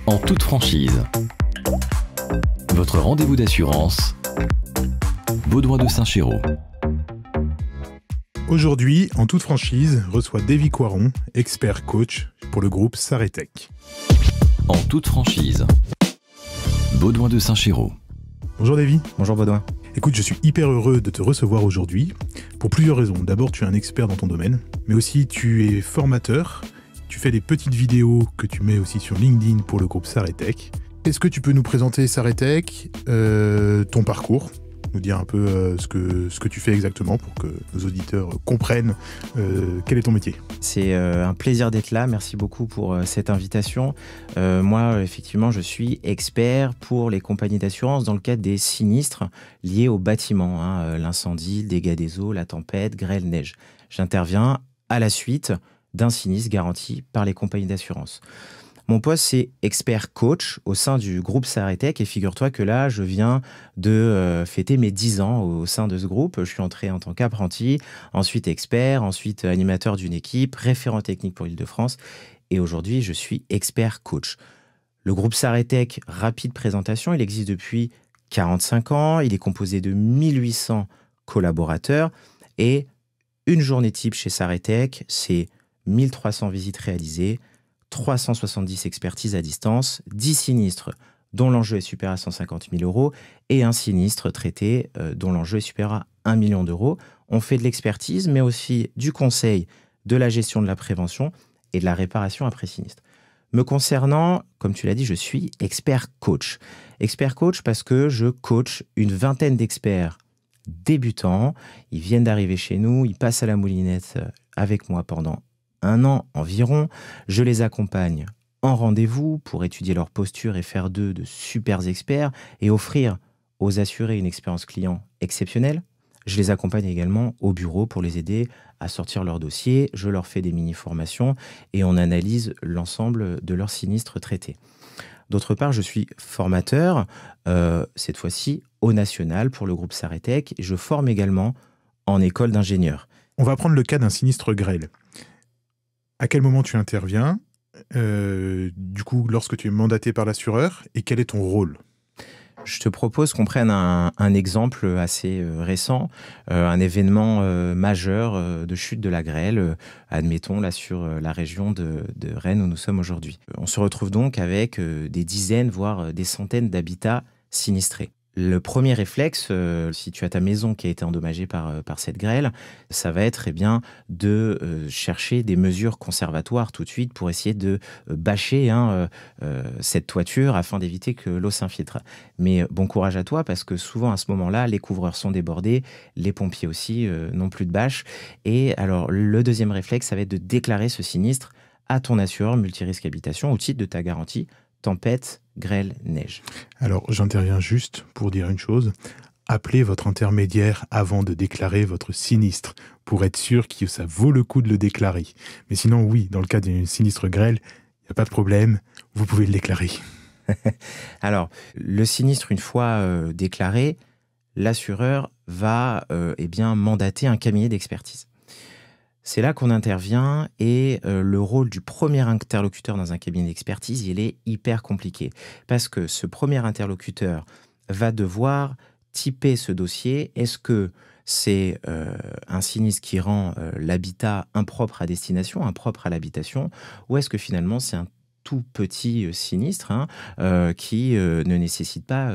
En toute franchise. Votre rendez-vous d'assurance. Baudouin de Saint-Chéraud. Aujourd'hui, en toute franchise, reçoit Davy Coiron, expert coach pour le groupe Saretech. En toute franchise. Baudouin de Saint-Chéraud. Bonjour Davy. Bonjour Baudouin. Écoute, je suis hyper heureux de te recevoir aujourd'hui pour plusieurs raisons. D'abord, tu es un expert dans ton domaine, mais aussi tu es formateur. Tu fais des petites vidéos que tu mets aussi sur LinkedIn pour le groupe Saretech. Est-ce que tu peux nous présenter Saretech, ton parcours, nous dire un peu ce que tu fais exactement pour que nos auditeurs comprennent quel est ton métier? C'est un plaisir d'être là. Merci beaucoup pour cette invitation. Moi, effectivement, je suis expert pour les compagnies d'assurance dans le cadre des sinistres liés au bâtiment, l'incendie, le dégât des eaux, la tempête, grêle, neige. J'interviens à la suite d'un sinistre garanti par les compagnies d'assurance. Mon poste, c'est expert coach au sein du groupe Saretech. Et figure-toi que là, je viens de fêter mes 10 ans au sein de ce groupe. Je suis entré en tant qu'apprenti, ensuite expert, ensuite animateur d'une équipe, référent technique pour l'Île-de-France. Et aujourd'hui, je suis expert coach. Le groupe Saretech, rapide présentation, il existe depuis 45 ans. Il est composé de 1800 collaborateurs. Et une journée type chez Saretech, c'est 1300 visites réalisées, 370 expertises à distance, 10 sinistres dont l'enjeu est supérieur à 150 000 euros et un sinistre traité dont l'enjeu est supérieur à 1 million d'euros. On fait de l'expertise, mais aussi du conseil, de la gestion de la prévention et de la réparation après sinistre. Me concernant, comme tu l'as dit, je suis expert coach. Expert coach parce que je coach une vingtaine d'experts débutants. Ils viennent d'arriver chez nous, ils passent à la moulinette avec moi pendant 1 an environ. Je les accompagne en rendez-vous pour étudier leur posture et faire d'eux de super experts et offrir aux assurés une expérience client exceptionnelle. Je les accompagne également au bureau pour les aider à sortir leur dossier. Je leur fais des mini-formations et on analyse l'ensemble de leurs sinistres traités. D'autre part, je suis formateur, cette fois-ci au national pour le groupe Saretech. Je forme également en école d'ingénieur. On va prendre le cas d'un sinistre grêle. À quel moment tu interviens, du coup, lorsque tu es mandaté par l'assureur, et quel est ton rôle? Je te propose qu'on prenne un exemple assez récent, un événement majeur de chute de la grêle, admettons là sur la région de Rennes où nous sommes aujourd'hui. On se retrouve donc avec des dizaines, voire des centaines d'habitats sinistrés. Le premier réflexe, si tu as ta maison qui a été endommagée par cette grêle, ça va être de chercher des mesures conservatoires tout de suite pour essayer de bâcher cette toiture afin d'éviter que l'eau s'infiltre. Mais bon courage à toi parce que souvent à ce moment-là, les couvreurs sont débordés, les pompiers aussi n'ont plus de bâche. Et alors le deuxième réflexe, ça va être de déclarer ce sinistre à ton assureur multirisque habitation au titre de ta garantie tempête, grêle, neige. Alors, j'interviens juste pour dire une chose. Appelez votre intermédiaire avant de déclarer votre sinistre pour être sûr que ça vaut le coup de le déclarer. Mais sinon, oui, dans le cas d'une sinistre grêle, il n'y a pas de problème, vous pouvez le déclarer. Alors, le sinistre, une fois déclaré, l'assureur va mandater un cabinet d'expertise. C'est là qu'on intervient et le rôle du premier interlocuteur dans un cabinet d'expertise, il est hyper compliqué. Parce que ce premier interlocuteur va devoir typer ce dossier. Est-ce que c'est un sinistre qui rend l'habitat impropre à destination, impropre à l'habitation, ou est-ce que finalement c'est un tout petit sinistre qui ne nécessite pas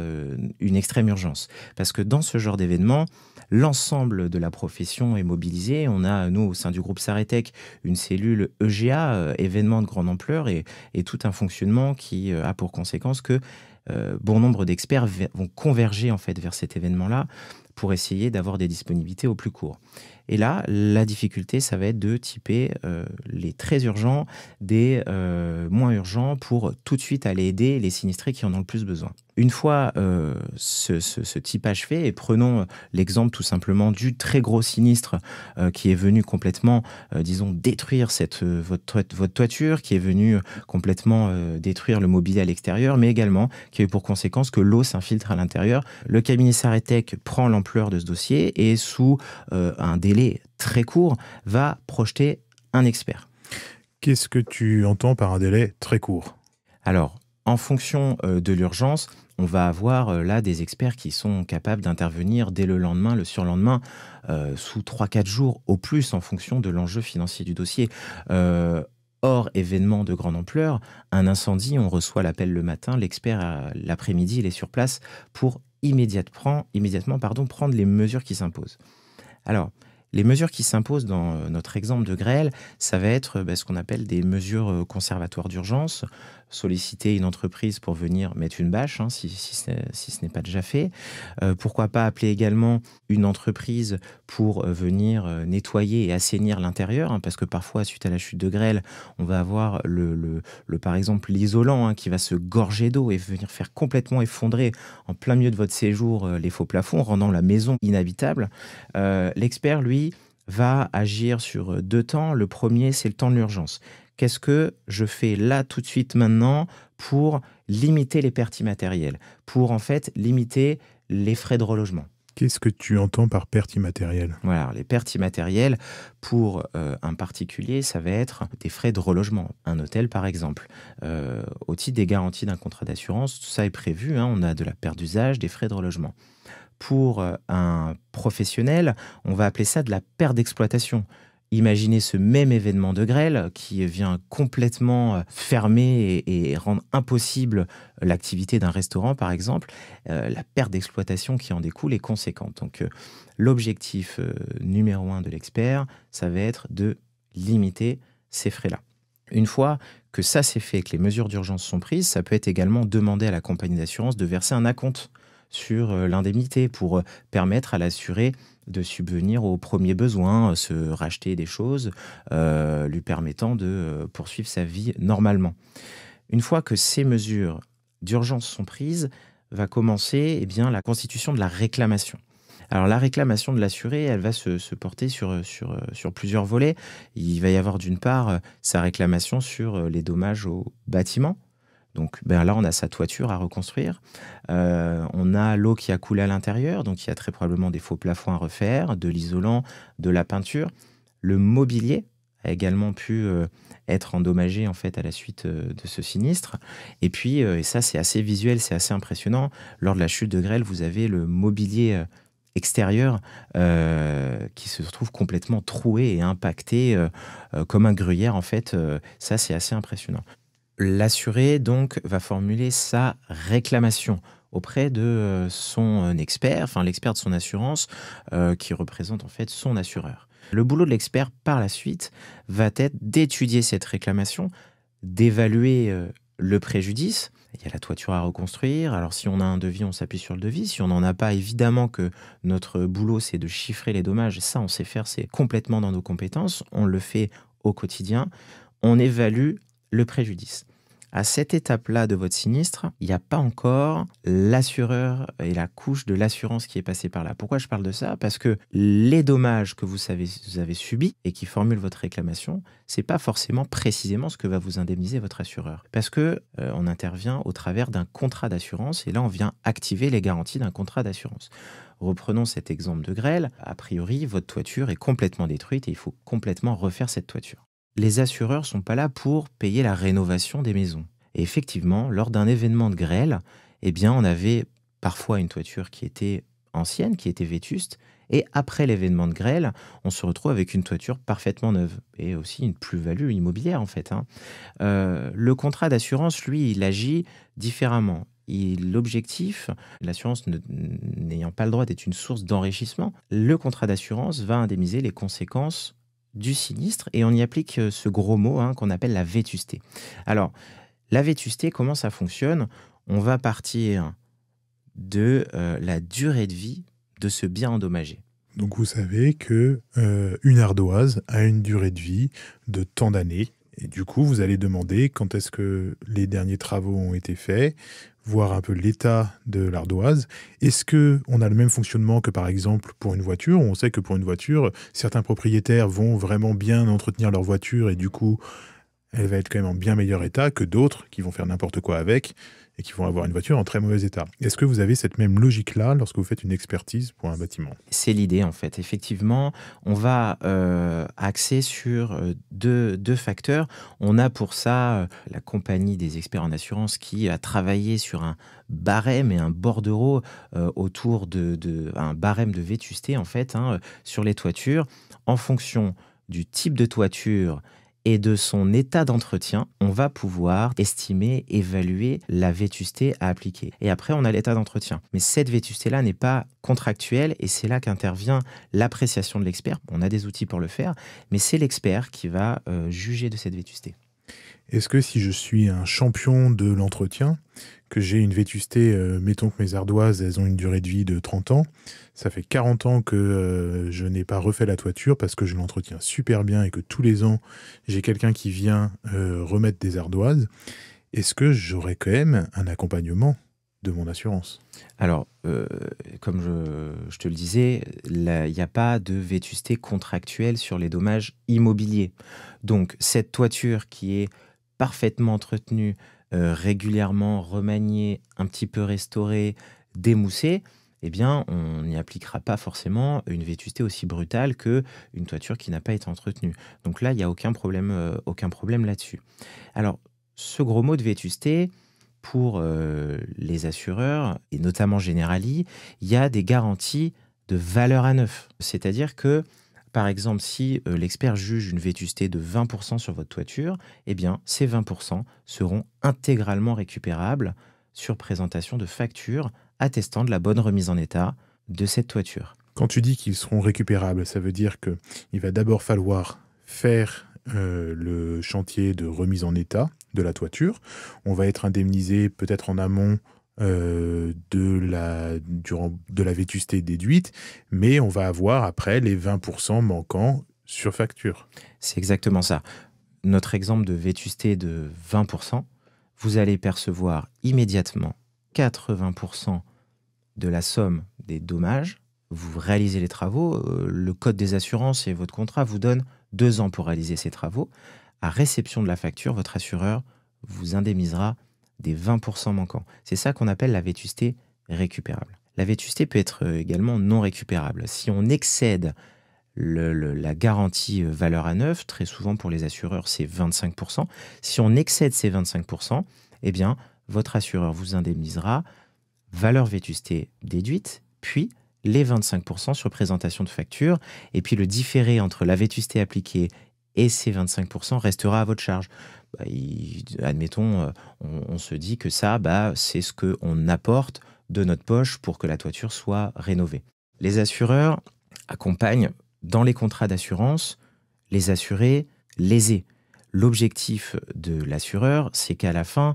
une extrême urgence? Parce que dans ce genre d'événement, l'ensemble de la profession est mobilisée. On a, nous, au sein du groupe Saretech, une cellule EGA, événements de grande ampleur, et tout un fonctionnement qui a pour conséquence que bon nombre d'experts vont converger en fait vers cet événement-là pour essayer d'avoir des disponibilités au plus court. Et là, la difficulté, ça va être de typer les très urgents des moins urgents pour tout de suite aller aider les sinistrés qui en ont le plus besoin. Une fois ce typage fait, et prenons l'exemple tout simplement du très gros sinistre qui est venu complètement, détruire votre toiture, qui est venu complètement détruire le mobilier à l'extérieur, mais également qui a eu pour conséquence que l'eau s'infiltre à l'intérieur. Le cabinet Saretech prend l'ampleur de ce dossier et sous un délai très court, va projeter un expert. Qu'est-ce que tu entends par un délai très court ? Alors, En fonction de l'urgence, on va avoir là des experts qui sont capables d'intervenir dès le lendemain, le surlendemain, sous 3-4 jours au plus en fonction de l'enjeu financier du dossier. Hors événement de grande ampleur, un incendie, on reçoit l'appel le matin, l'expert l'après-midi, il est sur place pour immédiatement prendre les mesures qui s'imposent. Alors, les mesures qui s'imposent dans notre exemple de grêle, ça va être ce qu'on appelle des mesures conservatoires d'urgence, solliciter une entreprise pour venir mettre une bâche, si ce n'est pas déjà fait. Pourquoi pas appeler également une entreprise pour venir nettoyer et assainir l'intérieur, parce que parfois, suite à la chute de grêle, on va avoir par exemple l'isolant qui va se gorger d'eau et venir faire complètement effondrer en plein milieu de votre séjour les faux plafonds, rendant la maison inhabitable. L'expert, lui, va agir sur 2 temps. Le premier, c'est le temps de l'urgence. Qu'est-ce que je fais là, tout de suite, maintenant, pour limiter les pertes immatérielles, pour en fait limiter les frais de relogement? Qu'est-ce que tu entends par perte immatérielle? Voilà, les pertes immatérielles, pour un particulier, ça va être des frais de relogement. Un hôtel, par exemple. Au titre des garanties d'un contrat d'assurance, tout ça est prévu. On a de la perte d'usage, des frais de relogement. Pour un professionnel, on va appeler ça de la perte d'exploitation. Imaginez ce même événement de grêle qui vient complètement fermer et rendre impossible l'activité d'un restaurant, par exemple. La perte d'exploitation qui en découle est conséquente. Donc, l'objectif numéro 1 de l'expert, ça va être de limiter ces frais-là. Une fois que ça c'est fait, que les mesures d'urgence sont prises, ça peut être également demander à la compagnie d'assurance de verser un acompte sur l'indemnité pour permettre à l'assuré de subvenir aux premiers besoins, se racheter des choses, lui permettant de poursuivre sa vie normalement. Une fois que ces mesures d'urgence sont prises, va commencer la constitution de la réclamation. Alors la réclamation de l'assuré, elle va se porter sur plusieurs volets. Il va y avoir d'une part sa réclamation sur les dommages au bâtiment. Donc là, on a sa toiture à reconstruire. On a l'eau qui a coulé à l'intérieur, donc il y a très probablement des faux plafonds à refaire, de l'isolant, de la peinture. Le mobilier a également pu être endommagé en fait à la suite de ce sinistre. Et puis, et ça c'est assez visuel, c'est assez impressionnant, lors de la chute de grêle, vous avez le mobilier extérieur qui se trouve complètement troué et impacté comme un gruyère en fait. Ça c'est assez impressionnant. L'assuré, donc, va formuler sa réclamation auprès de son expert, enfin l'expert de son assurance, qui représente en fait son assureur. Le boulot de l'expert, par la suite, va être d'étudier cette réclamation, d'évaluer le préjudice. Il y a la toiture à reconstruire. Alors, si on a un devis, on s'appuie sur le devis. Si on n'en a pas, évidemment que notre boulot, c'est de chiffrer les dommages. Ça, on sait faire, c'est complètement dans nos compétences. On le fait au quotidien. On évalue le préjudice. À cette étape-là de votre sinistre, il n'y a pas encore l'assureur et la couche de l'assurance qui est passée par là. Pourquoi je parle de ça? Parce que les dommages que vous avez subis et qui formulent votre réclamation, c'est pas forcément précisément ce que va vous indemniser votre assureur. Parce que on intervient au travers d'un contrat d'assurance et là, on vient activer les garanties d'un contrat d'assurance. Reprenons cet exemple de grêle. A priori, votre toiture est complètement détruite et il faut complètement refaire cette toiture. Les assureurs ne sont pas là pour payer la rénovation des maisons. Et effectivement, lors d'un événement de grêle, on avait parfois une toiture qui était ancienne, qui était vétuste, et après l'événement de grêle, on se retrouve avec une toiture parfaitement neuve, et aussi une plus-value immobilière en fait. Le contrat d'assurance, lui, il agit différemment. L'objectif, l'assurance n'ayant pas le droit d'être une source d'enrichissement, le contrat d'assurance va indemniser les conséquences du sinistre et on y applique ce gros mot qu'on appelle la vétusté. Alors, la vétusté, comment ça fonctionne? On va partir de la durée de vie de ce bien endommagé. Donc vous savez que une ardoise a une durée de vie de tant d'années. Et du coup, vous allez demander quand est-ce que les derniers travaux ont été faits, voir un peu l'état de l'ardoise. Est-ce qu'on a le même fonctionnement que par exemple pour une voiture? On sait que pour une voiture, certains propriétaires vont vraiment bien entretenir leur voiture et du coup elle va être quand même en bien meilleur état que d'autres qui vont faire n'importe quoi avec et qui vont avoir une voiture en très mauvais état. Est-ce que vous avez cette même logique-là lorsque vous faites une expertise pour un bâtiment? C'est l'idée en fait. Effectivement, on va axer sur deux facteurs. On a pour ça la compagnie des experts en assurance qui a travaillé sur un barème et un bordereau autour un barème de vétusté en fait sur les toitures. En fonction du type de toiture et de son état d'entretien, on va pouvoir estimer, évaluer la vétusté à appliquer. Et après, on a l'état d'entretien. Mais cette vétusté-là n'est pas contractuelle et c'est là qu'intervient l'appréciation de l'expert. On a des outils pour le faire, mais c'est l'expert qui va juger de cette vétusté. Est-ce que si je suis un champion de l'entretien, que j'ai une vétusté, mettons que mes ardoises, elles ont une durée de vie de 30 ans, ça fait 40 ans que je n'ai pas refait la toiture parce que je l'entretiens super bien et que tous les ans, j'ai quelqu'un qui vient remettre des ardoises, est-ce que j'aurai quand même un accompagnement de mon assurance? Alors, comme je te le disais, il n'y a pas de vétusté contractuelle sur les dommages immobiliers. Donc, cette toiture qui est parfaitement entretenue, régulièrement remaniée, un petit peu restaurée, démoussée, eh bien, on n'y appliquera pas forcément une vétusté aussi brutale qu'une toiture qui n'a pas été entretenue. Donc là, il n'y a aucun problème là-dessus. Alors, ce gros mot de vétusté, pour les assureurs, et notamment Generali, il y a des garanties de valeur à neuf. C'est-à-dire que, par exemple, si l'expert juge une vétusté de 20% sur votre toiture, eh bien, ces 20% seront intégralement récupérables sur présentation de factures attestant de la bonne remise en état de cette toiture. Quand tu dis qu'ils seront récupérables, ça veut dire qu'il va d'abord falloir faire le chantier de remise en état de la toiture. On va être indemnisé peut-être en amont de la vétusté déduite, mais on va avoir après les 20% manquants sur facture. C'est exactement ça. Notre exemple de vétusté de 20%, vous allez percevoir immédiatement 80% de la somme des dommages. Vous réalisez les travaux, le code des assurances et votre contrat vous donnent 2 ans pour réaliser ces travaux. À réception de la facture, votre assureur vous indemnisera des 20% manquants. C'est ça qu'on appelle la vétusté récupérable. La vétusté peut être également non récupérable. Si on excède la garantie valeur à neuf, très souvent pour les assureurs, c'est 25%. Si on excède ces 25%, eh bien, votre assureur vous indemnisera valeur vétusté déduite, puis les 25% sur présentation de facture, et puis le différé entre la vétusté appliquée et ces 25% restera à votre charge. Admettons, on se dit que ça, c'est ce qu'on apporte de notre poche pour que la toiture soit rénovée. Les assureurs accompagnent dans les contrats d'assurance les assurés lésés. L'objectif de l'assureur, c'est qu'à la fin,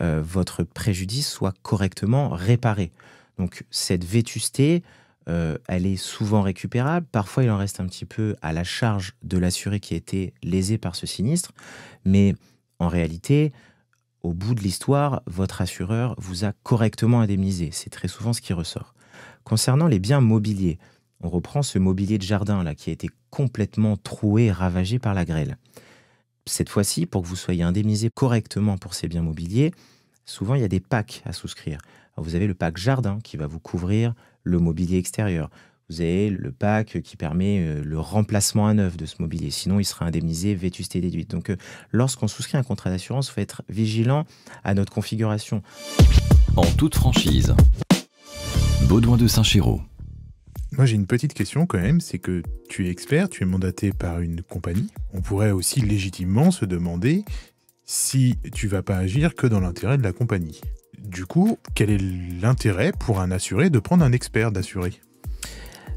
votre préjudice soit correctement réparé. Donc cette vétusté, elle est souvent récupérable. Parfois, il en reste un petit peu à la charge de l'assuré qui a été lésé par ce sinistre. Mais en réalité, au bout de l'histoire, votre assureur vous a correctement indemnisé. C'est très souvent ce qui ressort. Concernant les biens mobiliers, on reprend ce mobilier de jardin là, qui a été complètement troué et ravagé par la grêle. Cette fois-ci, pour que vous soyez indemnisé correctement pour ces biens mobiliers, souvent il y a des packs à souscrire. Alors, vous avez le pack jardin qui va vous couvrir le mobilier extérieur. Vous avez le pack qui permet le remplacement à neuf de ce mobilier. Sinon, il sera indemnisé vétusté déduite. Donc, lorsqu'on souscrit un contrat d'assurance, il faut être vigilant à notre configuration. En toute franchise, Baudouin de Saint-Chéraud. Moi, j'ai une petite question quand même, c'est que tu es expert, tu es mandaté par une compagnie. On pourrait aussi légitimement se demander si tu vas pas agir que dans l'intérêt de la compagnie. Du coup, quel est l'intérêt pour un assuré de prendre un expert d'assuré ?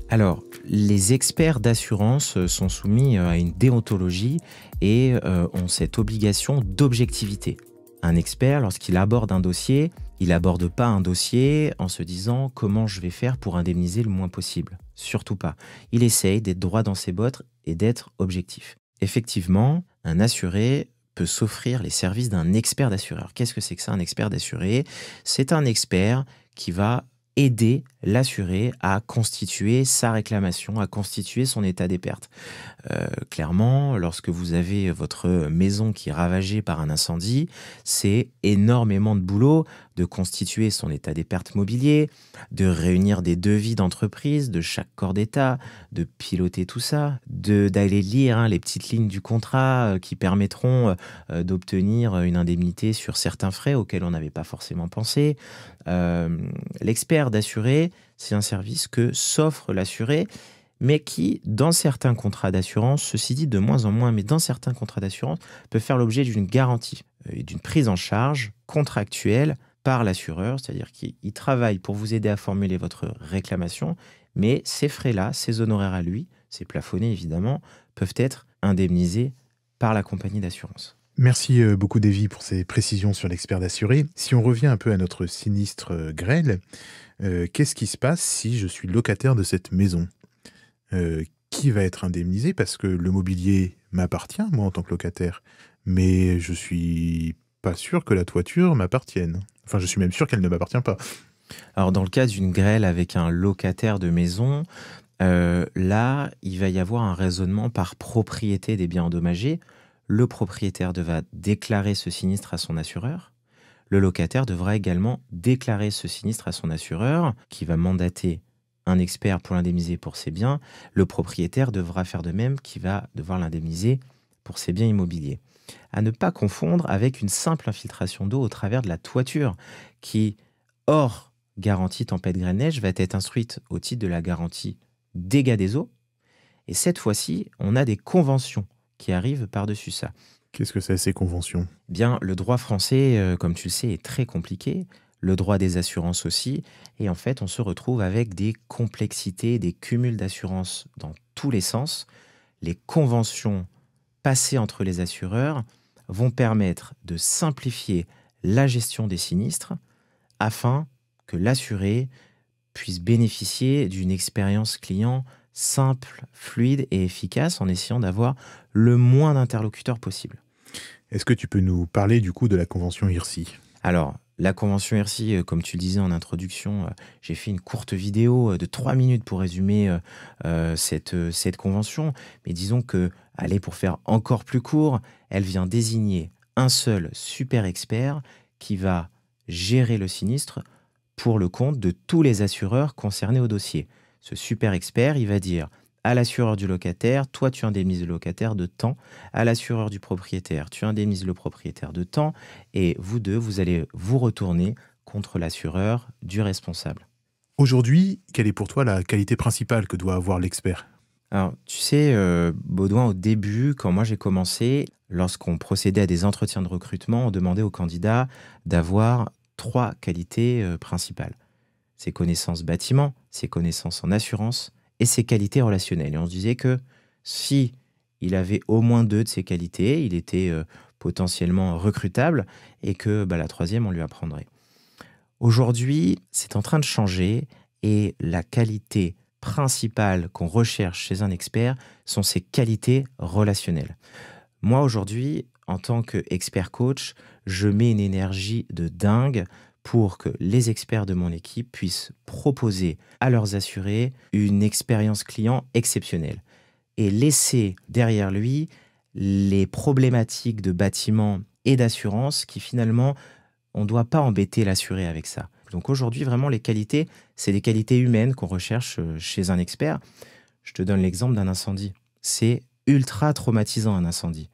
Alors, les experts d'assurance sont soumis à une déontologie et ont cette obligation d'objectivité. Un expert, lorsqu'il aborde un dossier, il n'aborde pas un dossier en se disant comment je vais faire pour indemniser le moins possible. Surtout pas. Il essaye d'être droit dans ses bottes et d'être objectif. Effectivement, un assuré peut s'offrir les services d'un expert d'assureur. Qu'est-ce que c'est que ça, un expert d'assuré ? C'est un expert qui va aider l'assuré à constituer sa réclamation, à constituer son état des pertes. Clairement, lorsque vous avez votre maison qui est ravagée par un incendie, c'est énormément de boulot de constituer son état des pertes mobilier, de réunir des devis d'entreprise de chaque corps d'État, de piloter tout ça, d'aller lire les petites lignes du contrat qui permettront d'obtenir une indemnité sur certains frais auxquels on n'avait pas forcément pensé. L'expert d'assuré, c'est un service que s'offre l'assuré, mais qui, dans certains contrats d'assurance, ceci dit de moins en moins, mais dans certains contrats d'assurance, peut faire l'objet d'une garantie et d'une prise en charge contractuelle par l'assureur, c'est-à-dire qu'il travaille pour vous aider à formuler votre réclamation, mais ces frais-là, ces honoraires à lui, c'est plafonné évidemment, peuvent être indemnisés par la compagnie d'assurance. Merci beaucoup, Davy, pour ces précisions sur l'expert d'assuré. Si on revient un peu à notre sinistre grêle, qu'est-ce qui se passe si je suis locataire de cette maison ? Qui va être indemnisé? Parce que le mobilier m'appartient, moi, en tant que locataire, mais je suis pas sûr que la toiture m'appartienne. Enfin, je suis même sûr qu'elle ne m'appartient pas. Alors, dans le cas d'une grêle avec un locataire de maison, là, il va y avoir un raisonnement par propriété des biens endommagés. Le propriétaire devra déclarer ce sinistre à son assureur. Le locataire devra également déclarer ce sinistre à son assureur, qui va mandater un expert pour l'indemniser pour ses biens. Le propriétaire devra faire de même, qui va devoir l'indemniser pour ses biens immobiliers. À ne pas confondre avec une simple infiltration d'eau au travers de la toiture, qui, hors garantie tempête grêle-neige, va être instruite au titre de la garantie dégâts des eaux. Et cette fois-ci, on a des conventions qui arrivent par-dessus ça. Qu'est-ce que c'est, ces conventions ? Bien, le droit français, comme tu le sais, est très compliqué. Le droit des assurances aussi. Et en fait, on se retrouve avec des complexités, des cumuls d'assurances dans tous les sens. Les conventions passées entre les assureurs vont permettre de simplifier la gestion des sinistres afin que l'assuré puisse bénéficier d'une expérience client simple, fluide et efficace en essayant d'avoir le moins d'interlocuteurs possible. Est-ce que tu peux nous parler du coup de la convention IRSI ? Alors, la convention IRSI, comme tu le disais en introduction, j'ai fait une courte vidéo de 3 minutes pour résumer cette convention. Mais disons que, allez, pour faire encore plus court, elle vient désigner un seul super expert qui va gérer le sinistre pour le compte de tous les assureurs concernés au dossier. Ce super expert, il va dire à l'assureur du locataire, toi tu indemnises le locataire de temps, à l'assureur du propriétaire, tu indemnises le propriétaire de temps, et vous deux, vous allez vous retourner contre l'assureur du responsable. Aujourd'hui, quelle est pour toi la qualité principale que doit avoir l'expert ? Alors, tu sais, Baudouin, au début, quand moi j'ai commencé, lorsqu'on procédait à des entretiens de recrutement, on demandait aux candidats d'avoir 3 qualités principales. Ses connaissances bâtiment, ses connaissances en assurance et ses qualités relationnelles. Et on se disait que si il avait au moins 2 de ces qualités, il était potentiellement recrutable et que la 3e, on lui apprendrait. Aujourd'hui, c'est en train de changer et la qualité principale qu'on recherche chez un expert sont ses qualités relationnelles. Moi, aujourd'hui, en tant qu'expert coach, je mets une énergie de dingue pour que les experts de mon équipe puissent proposer à leurs assurés une expérience client exceptionnelle et laisser derrière lui les problématiques de bâtiment et d'assurance qui finalement, on ne doit pas embêter l'assuré avec ça. Donc aujourd'hui, vraiment, les qualités, c'est des qualités humaines qu'on recherche chez un expert. Je te donne l'exemple d'un incendie. C'est ultra traumatisant, un incendie.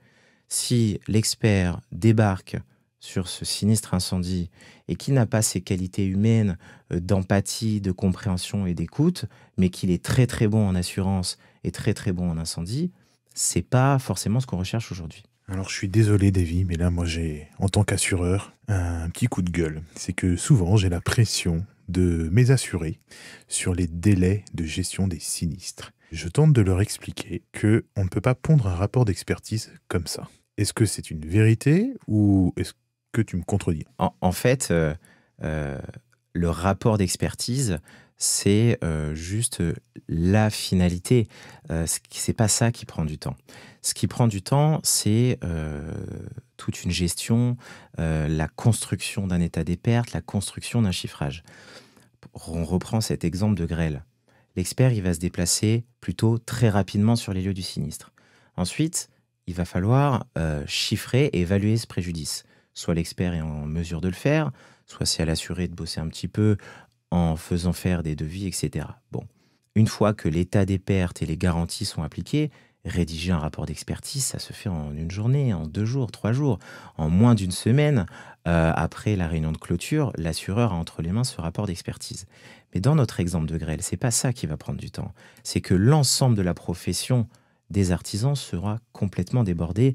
Si l'expert débarque sur ce sinistre incendie et qu'il n'a pas ces qualités humaines d'empathie, de compréhension et d'écoute, mais qu'il est très très bon en assurance et très très bon en incendie, c'est pas forcément ce qu'on recherche aujourd'hui. Alors je suis désolé Davy, mais là moi j'ai, en tant qu'assureur, un petit coup de gueule. C'est que souvent j'ai la pression de mes assurés sur les délais de gestion des sinistres. Je tente de leur expliquer qu'on ne peut pas pondre un rapport d'expertise comme ça. Est-ce que c'est une vérité ou est-ce que tu me contredis ? En fait, le rapport d'expertise, c'est juste la finalité. C'est pas ça qui prend du temps. Ce qui prend du temps, c'est toute une gestion, la construction d'un état des pertes, la construction d'un chiffrage. On reprend cet exemple de grêle. L'expert, il va se déplacer plutôt très rapidement sur les lieux du sinistre. Ensuite, il va falloir chiffrer et évaluer ce préjudice. Soit l'expert est en mesure de le faire, soit c'est à l'assuré de bosser un petit peu en faisant faire des devis, etc. Bon, une fois que l'état des pertes et les garanties sont appliquées, rédiger un rapport d'expertise, ça se fait en une journée, en 2 jours, 3 jours, en moins d'une semaine. Après la réunion de clôture, l'assureur a entre les mains ce rapport d'expertise. Mais dans notre exemple de grêle, c'est pas ça qui va prendre du temps. C'est que l'ensemble de la profession des artisans sera complètement débordé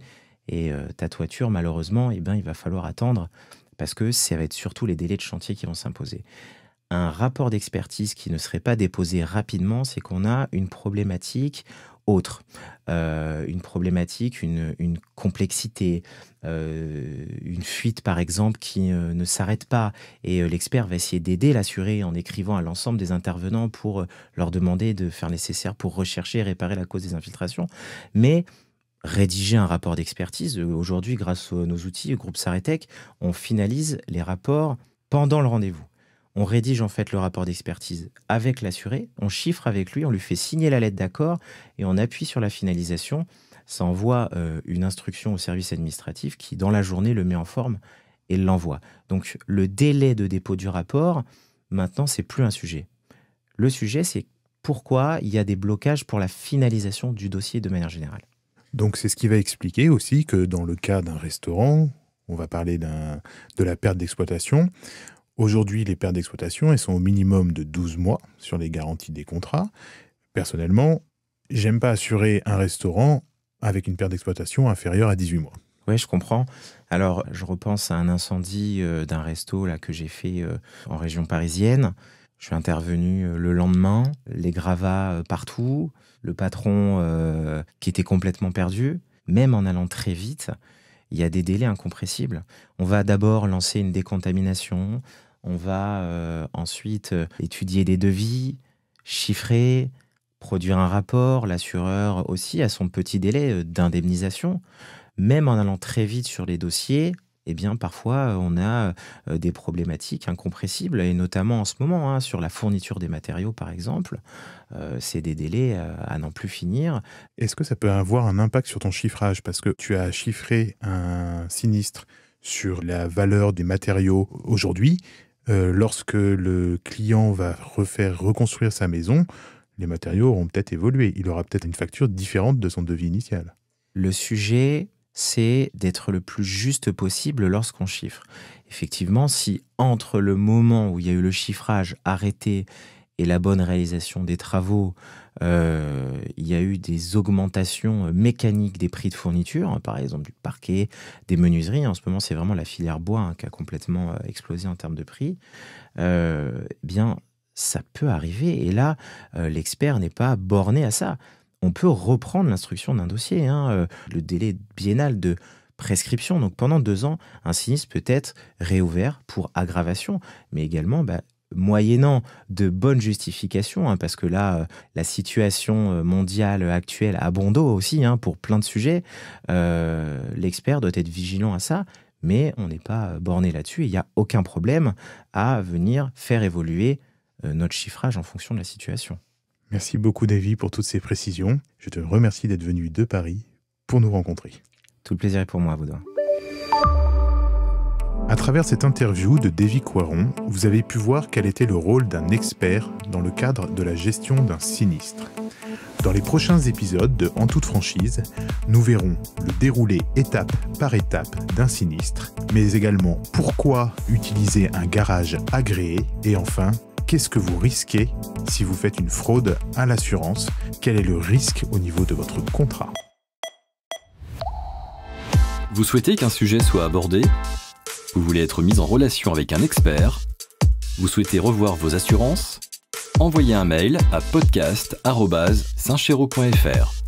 et ta toiture, malheureusement, il va falloir attendre parce que ça va être surtout les délais de chantier qui vont s'imposer. Un rapport d'expertise qui ne serait pas déposé rapidement, c'est qu'on a une problématique autre, une problématique, une complexité, une fuite par exemple qui ne s'arrête pas et l'expert va essayer d'aider l'assuré en écrivant à l'ensemble des intervenants pour leur demander de faire nécessaire pour rechercher et réparer la cause des infiltrations. Mais rédiger un rapport d'expertise, aujourd'hui grâce à nos outils, le groupe Saretec, on finalise les rapports pendant le rendez-vous. On rédige en fait le rapport d'expertise avec l'assuré, on chiffre avec lui, on lui fait signer la lettre d'accord et on appuie sur la finalisation. Ça envoie une instruction au service administratif qui, dans la journée, le met en forme et l'envoie. Donc le délai de dépôt du rapport, maintenant, c'est plus un sujet. Le sujet, c'est pourquoi il y a des blocages pour la finalisation du dossier de manière générale. Donc c'est ce qui va expliquer aussi que dans le cas d'un restaurant, on va parler de la perte d'exploitation. Aujourd'hui, les pertes d'exploitation, elles sont au minimum de 12 mois sur les garanties des contrats. Personnellement, j'aime pas assurer un restaurant avec une perte d'exploitation inférieure à 18 mois. Oui, je comprends. Alors, je repense à un incendie d'un resto là, que j'ai fait en région parisienne. Je suis intervenu le lendemain, les gravats partout, le patron qui était complètement perdu. Même en allant très vite, il y a des délais incompressibles. On va d'abord lancer une décontamination, on va ensuite étudier des devis, chiffrer, produire un rapport. L'assureur aussi a son petit délai d'indemnisation. Même en allant très vite sur les dossiers, eh bien, parfois, on a des problématiques incompressibles, et notamment en ce moment, sur la fourniture des matériaux, par exemple. C'est des délais à n'en plus finir. Est-ce que ça peut avoir un impact sur ton chiffrage? Parce que tu as chiffré un sinistre sur la valeur des matériaux aujourd'hui. Lorsque le client va reconstruire sa maison, les matériaux auront peut-être évolué. Il aura peut-être une facture différente de son devis initial. Le sujet, c'est d'être le plus juste possible lorsqu'on chiffre. Effectivement, si entre le moment où il y a eu le chiffrage arrêté et la bonne réalisation des travaux, il y a eu des augmentations mécaniques des prix de fourniture, par exemple du parquet, des menuiseries. En ce moment, c'est vraiment la filière bois qui a complètement explosé en termes de prix. Bien, ça peut arriver. Et là, l'expert n'est pas borné à ça. On peut reprendre l'instruction d'un dossier. Le délai biennal de prescription. Donc pendant 2 ans, un sinistre peut être réouvert pour aggravation, mais également moyennant de bonnes justifications, parce que là, la situation mondiale actuelle a bon dos aussi pour plein de sujets. L'expert doit être vigilant à ça, mais on n'est pas borné là-dessus. Il n'y a aucun problème à venir faire évoluer notre chiffrage en fonction de la situation. Merci beaucoup, Davy, pour toutes ces précisions. Je te remercie d'être venu de Paris pour nous rencontrer. Tout le plaisir est pour moi, Baudouin. À travers cette interview de Davy Coiron, vous avez pu voir quel était le rôle d'un expert dans le cadre de la gestion d'un sinistre. Dans les prochains épisodes de En toute franchise, nous verrons le déroulé étape par étape d'un sinistre, mais également pourquoi utiliser un garage agréé et enfin, qu'est-ce que vous risquez si vous faites une fraude à l'assurance? Quel est le risque au niveau de votre contrat? Vous souhaitez qu'un sujet soit abordé? Vous voulez être mis en relation avec un expert? Vous souhaitez revoir vos assurances? Envoyez un mail à podcast@saintchéraud.fr.